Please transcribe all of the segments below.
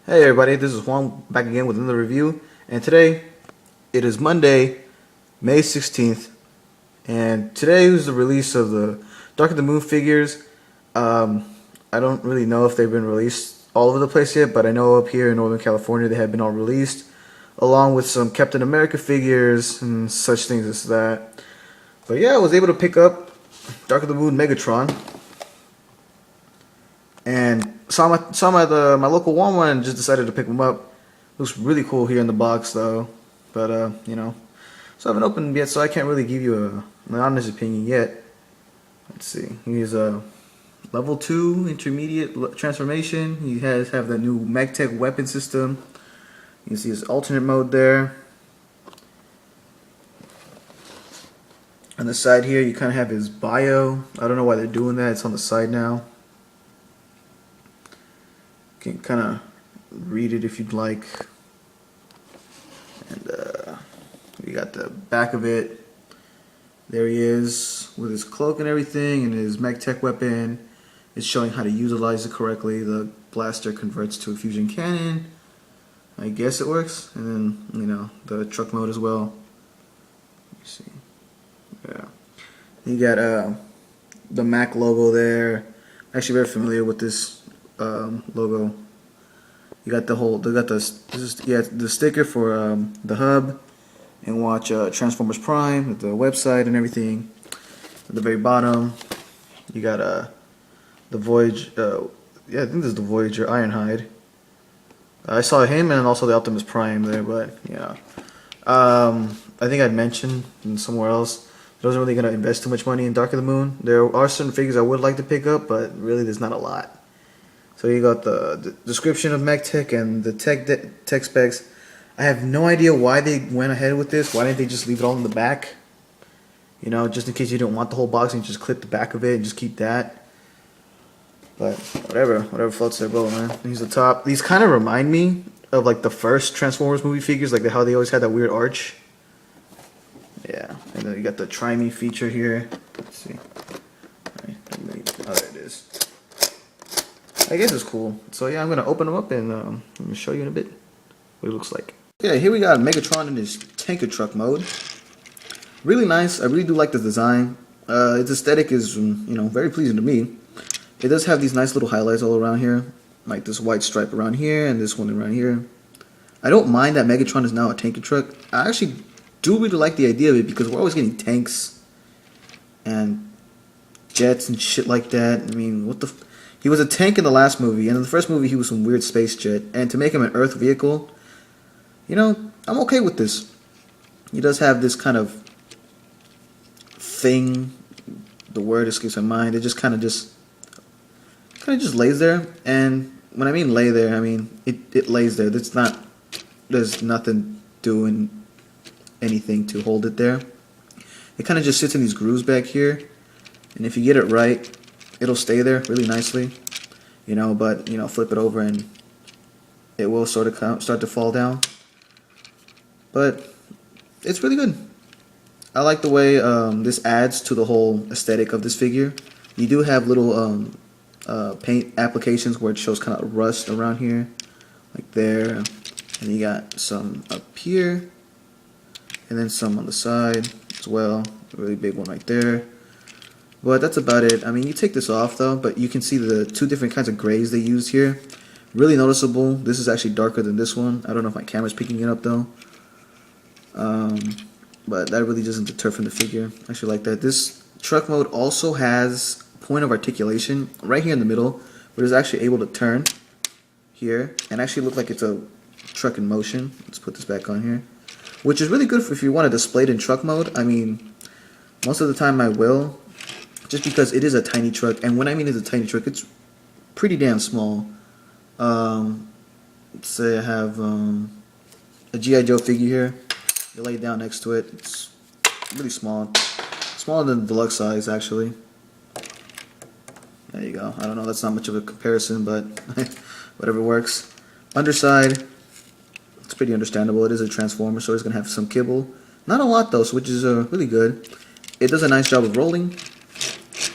Hey everybody, this is Juan back again with another review, and today it is Monday, May 16th, and today is the release of the Dark of the Moon figures. I don't really know if they've been released all over the place yet, but I know up here in Northern California they have been all released, along with some Captain America figures and such things as that. But yeah, I was able to pick up Dark of the Moon Megatron, and saw him at my local Walmart and just decided to pick him up. Looks really cool here in the box though, but so I haven't opened him yet, so I can't really give you an honest opinion yet. Let's see, he's a level 2 intermediate transformation. He have that new MagTech weapon system. You can see his alternate mode there. On the side here, you kind of have his bio. I don't know why they're doing that. It's on the side now. You can kind of read it if you'd like. And we got the back of it. There he is with his cloak and everything, and his MagTech weapon. It's showing how to utilize it correctly. The blaster converts to a fusion cannon. I guess it works. And then, the truck mode as well. Let me see. Yeah. You got the Mac logo there. Actually very familiar with this logo. You got the sticker for the hub, and watch Transformers Prime, the website and everything. At the very bottom, you got the Voyager. Yeah, I think this is the Voyager Ironhide. I saw him and also the Optimus Prime there, but yeah. I think I'd mentioned somewhere else, I wasn't really gonna invest too much money in Dark of the Moon. There are certain figures I would like to pick up, but really there's not a lot. So you got the description of MagTech and the tech specs. I have no idea why they went ahead with this. Why didn't they just leave it all in the back? Just in case you don't want the whole box, and you just clip the back of it and just keep that. But whatever floats their boat, man. Here's the top. These kind of remind me of like the first Transformers movie figures, like how they always had that weird arch. Yeah, and then you got the Try Me feature here. Let's see. Oh, there it is. I guess it's cool. So yeah, I'm gonna open them up and I'm gonna show you in a bit what it looks like. Yeah, here we got Megatron in his tanker truck mode. Really nice. I really do like the design. Its aesthetic is very pleasing to me. It does have these nice little highlights all around here, like this white stripe around here and this one around here. I don't mind that Megatron is now a tanker truck. I actually do really like the idea of it because we're always getting tanks and jets and shit like that. I mean, what the he was a tank in the last movie, and in the first movie he was some weird space jet, and to make him an Earth vehicle, I'm okay with this. He does have this kind of thing, the word escapes my mind, it just kind of just lays there, and when I mean lay there, I mean it lays there. There's nothing doing anything to hold it there. It kind of just sits in these grooves back here, and if you get it right, it'll stay there really nicely, but flip it over and it will sort of start to fall down. But it's really good. I like the way this adds to the whole aesthetic of this figure. You do have little paint applications where it shows kind of rust around here, like there, and you got some up here, and then some on the side as well. A really big one right there. But that's about it. I mean, you take this off though, but you can see the two different kinds of grays they used here. Really noticeable. This is actually darker than this one. I don't know if my camera's picking it up though. But that really doesn't deter from the figure. I actually like that. This truck mode also has point of articulation right here in the middle, but it's actually able to turn here and actually look like it's a truck in motion. Let's put this back on here, which is really good for if you want to display it in truck mode. I mean, most of the time I will, just because it is a tiny truck, and when I mean it's a tiny truck, it's pretty damn small. Let's say I have a G.I. Joe figure here. You lay it down next to it. It's really small. Smaller than the deluxe size, actually. There you go. I don't know, that's not much of a comparison, but whatever works. Underside, it's pretty understandable. It is a Transformer, so it's going to have some kibble. Not a lot, though, which is really good. It does a nice job of rolling.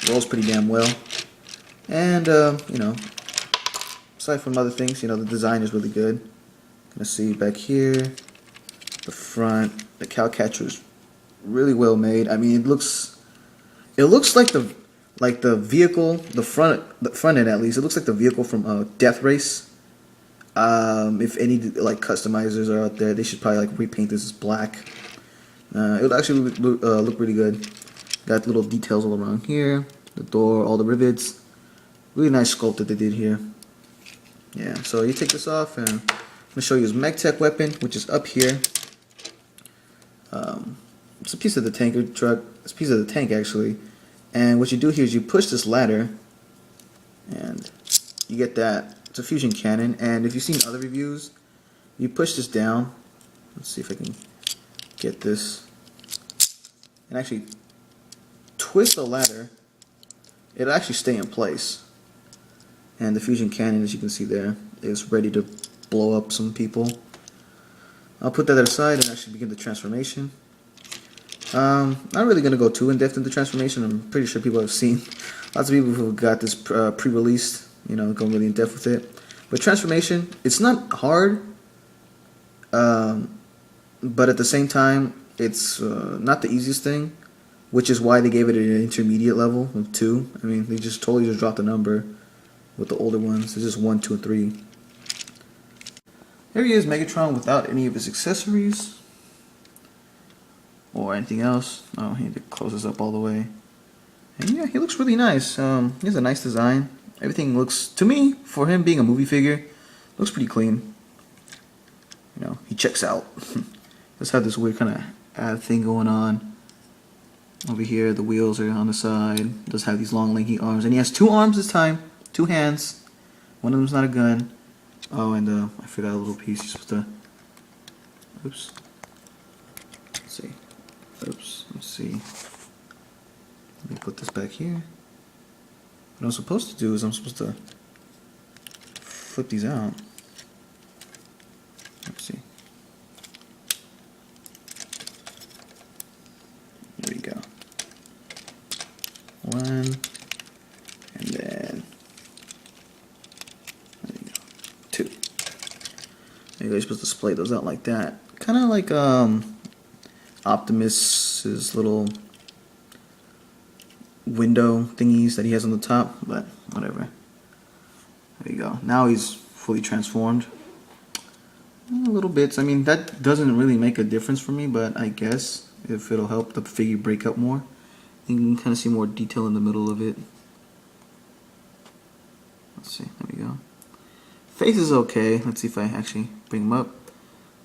Rolls pretty damn well. And, aside from other things, you know, the design is really good. Gonna see back here, the front, the cow catcher is really well made. I mean, it looks like the vehicle, the front end at least. It looks like the vehicle from Death Race. If any like customizers are out there, they should probably like repaint this as black. It would actually look really good. Got little details all around here, the door, all the rivets. Really nice sculpt that they did here. Yeah, so you take this off, and I'm gonna show you his MechTech weapon, which is up here. It's a piece of the tanker truck. It's a piece of the tank actually. And what you do here is you push this ladder, and you get that. It's a fusion cannon. And if you've seen other reviews, you push this down. Let's see if I can get this. And actually twist the ladder. It'll actually stay in place. And the fusion cannon, as you can see there, is ready to blow up some people. I'll put that aside and actually begin the transformation. Not really going to go too in-depth into transformation. I'm pretty sure people have seen. Lots of people who got this pre-released, you know, go really in-depth with it. But transformation, it's not hard. But at the same time, it's not the easiest thing. Which is why they gave it an intermediate level of 2. I mean, they just totally just dropped the number with the older ones. It's just 1, 2, and 3. Here he is, Megatron, without any of his accessories or anything else. Oh, he had to close this up all the way. And yeah, he looks really nice. He has a nice design. Everything looks, to me, for him being a movie figure, looks pretty clean. You know, he checks out. Let's have this weird kind of ad thing going on. Over here, the wheels are on the side. Does have these long, lanky arms, and he has 2 arms this time, 2 hands. One of them's not a gun. Oh, and I forgot a little piece. You're supposed to. Oops. Let's see. Oops. Let's see. Let me put this back here. What I'm supposed to do is I'm supposed to flip these out. Let's see. There we go. 1, and then there you go. 2. Maybe you're supposed to splay those out like that. Kind of like Optimus's little window thingies that he has on the top, but whatever. There you go. Now he's fully transformed. A little bits. I mean, that doesn't really make a difference for me, but I guess if it'll help the figure break up more, you can kind of see more detail in the middle of it. Let's see. There we go. Face is okay. Let's see if I actually bring him up.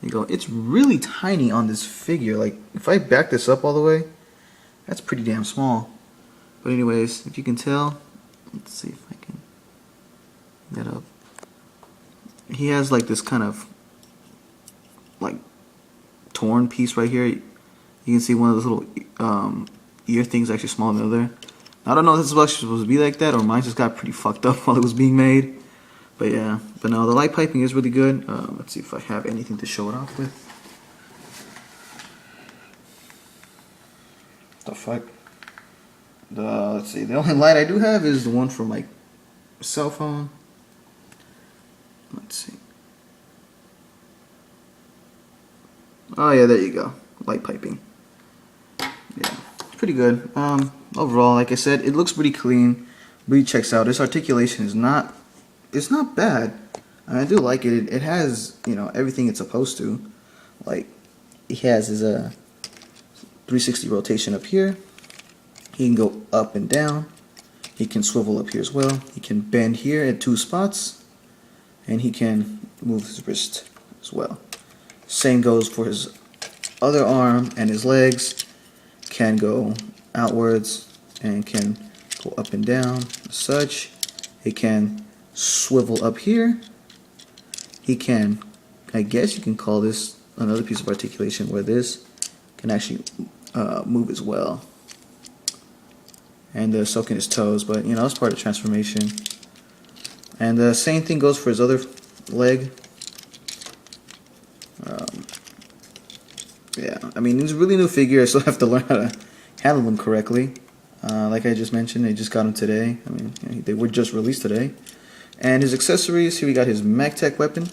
There you go. It's really tiny on this figure. Like, if I back this up all the way, that's pretty damn small. But anyways, if you can tell, let's see if I can get that up. He has like this kind of like torn piece right here. You can see one of those little ear things actually smaller than the other. I don't know if this is actually supposed to be like that, or mine just got pretty fucked up while it was being made. But yeah, but no, the light piping is really good. Let's see if I have anything to show it off with. The fuck? Let's see, the only light I do have is the one from my cell phone. Let's see. Oh yeah, there you go. Light piping. Yeah, pretty good. Overall, like I said, it looks pretty clean. Really checks out. This articulation is not, it's not bad. I do like it. It has, you know, everything it's supposed to. Like, it has his 360 rotation up here. He can go up and down. He can swivel up here as well. He can bend here at 2 spots. And he can move his wrist as well. Same goes for his other arm, and his legs can go outwards and can go up and down as such. He can swivel up here. He can, I guess you can call this another piece of articulation where this can actually move as well. And so can his toes, but you know, it's part of transformation. And the same thing goes for his other leg. Yeah, I mean, he's a really new figure. I still have to learn how to handle them correctly. Like I just mentioned, they just got them today. I mean, they were just released today. And his accessories, here we got his MagTech weapon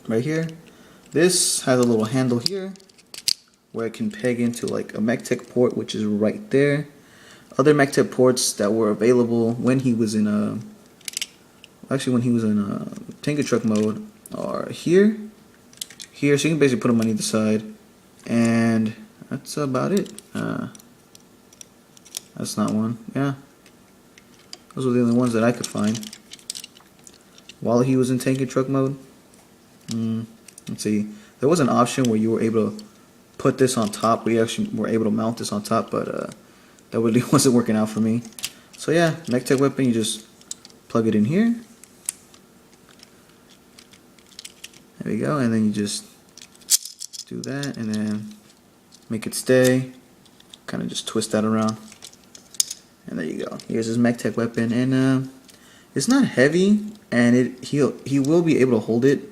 right here. This has a little handle here where it can peg into like a MagTech port, which is right there. Other MagTech ports that were available when he was in tanker truck mode are here, so you can basically put them on either side, and that's about it. That's not one. Yeah, those were the only ones that I could find while he was in tanker truck mode. Let's see. There was an option where you were able to put this on top. We actually were able to mount this on top, but that really wasn't working out for me. So yeah, MagTech weapon, you just plug it in here. There we go, and then you just do that, and then make it stay. Kind of just twist that around, and there you go. Here's his MagTech weapon, and it's not heavy, and he will be able to hold it.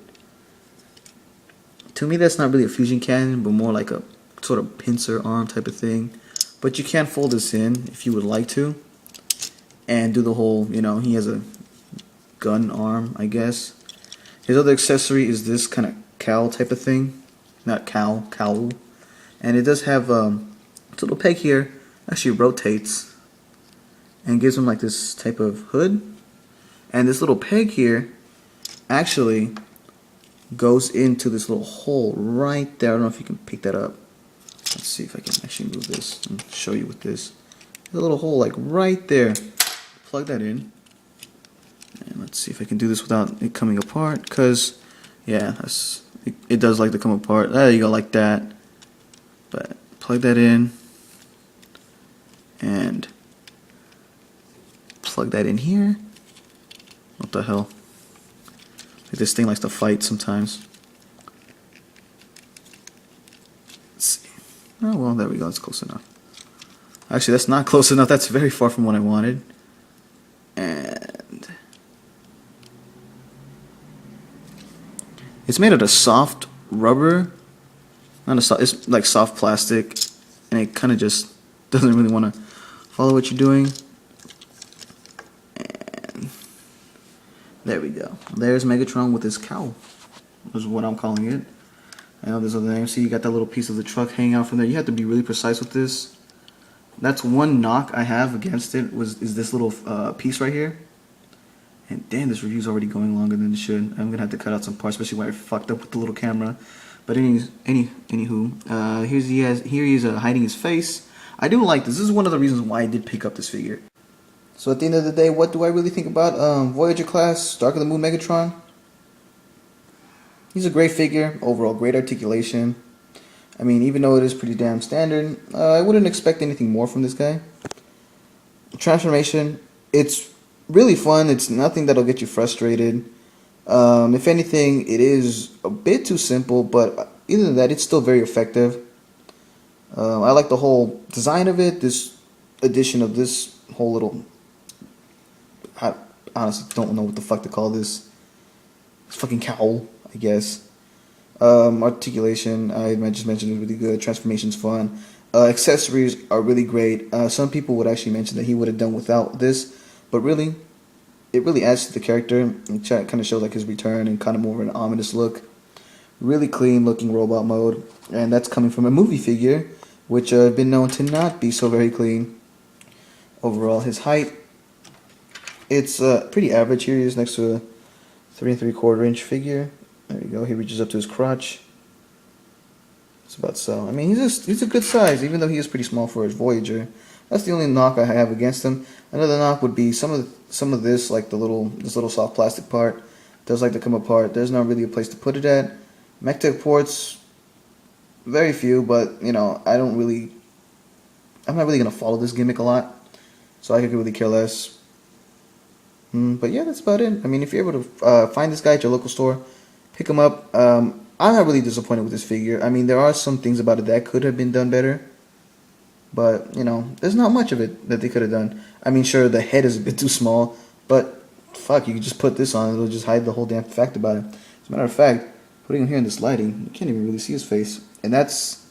To me, that's not really a fusion cannon, but more like a sort of pincer arm type of thing. But you can fold this in if you would like to, and do the whole, he has a gun arm, I guess. His other accessory is this kind of cowl type of thing. Not cowl. And it does have this little peg here, actually rotates, and gives him like this type of hood. And this little peg here actually goes into this little hole right there. I don't know if you can pick that up. Let's see if I can actually move this and show you with this. There's a little hole like right there. Plug that in. And let's see if I can do this without it coming apart, because yeah, it does like to come apart. There you go, like that. But plug that in and plug that in here. What the hell? Like this thing likes to fight sometimes. Let's see. Oh well, there we go. That's close enough. Actually, that's not close enough. That's very far from what I wanted. And it's made out of soft rubber. Not a soft. It's like soft plastic, and it kind of just doesn't really want to follow what you're doing. And there we go. There's Megatron with his cowl. Is what I'm calling it. I know there's other names. See, you got that little piece of the truck hanging out from there. You have to be really precise with this. That's one knock I have against it is this little piece right here. And damn, this review's already going longer than it should. I'm gonna have to cut out some parts, especially when I fucked up with the little camera. But anywho, here he is hiding his face. I do like this. This is one of the reasons why I did pick up this figure. So at the end of the day, what do I really think about Voyager class, Dark of the Moon Megatron? He's a great figure, overall great articulation. I mean, even though it is pretty damn standard, I wouldn't expect anything more from this guy. Transformation, it's really fun. It's nothing that'll get you frustrated. If anything, it is a bit too simple, but other than that, it's still very effective. I like the whole design of it, this addition of this whole little... I honestly don't know what the fuck to call this. It's fucking cowl, I guess. Articulation, I just mentioned, is really good. Transformation's fun. Accessories are really great. Some people would actually mention that he would have done without this, but really, it really adds to the character. It kind of shows like his return and kind of more of an ominous look. Really clean looking robot mode, and that's coming from a movie figure, which have been known to not be so very clean. Overall, his height, it's pretty average. Here he is next to a 3 3/4 inch figure. There you go. He reaches up to his crotch. It's about so. I mean, he's a good size, even though he is pretty small for his Voyager. That's the only knock I have against him. Another knock would be some of this, like this little soft plastic part, does like to come apart. There's not really a place to put it at. MagTech ports, very few, but I'm not really gonna follow this gimmick a lot, so I could really care less. But yeah, that's about it. I mean, if you're able to find this guy at your local store, pick him up. I'm not really disappointed with this figure. I mean, there are some things about it that could have been done better, but there's not much of it that they could have done. I mean, sure, the head is a bit too small, but fuck, you could just put this on, it'll just hide the whole damn fact about it. As a matter of fact, putting him here in this lighting, you can't even really see his face, and that's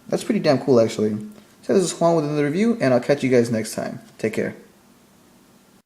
pretty damn cool, actually. So this is Juan with another review, and I'll catch you guys next time. Take care.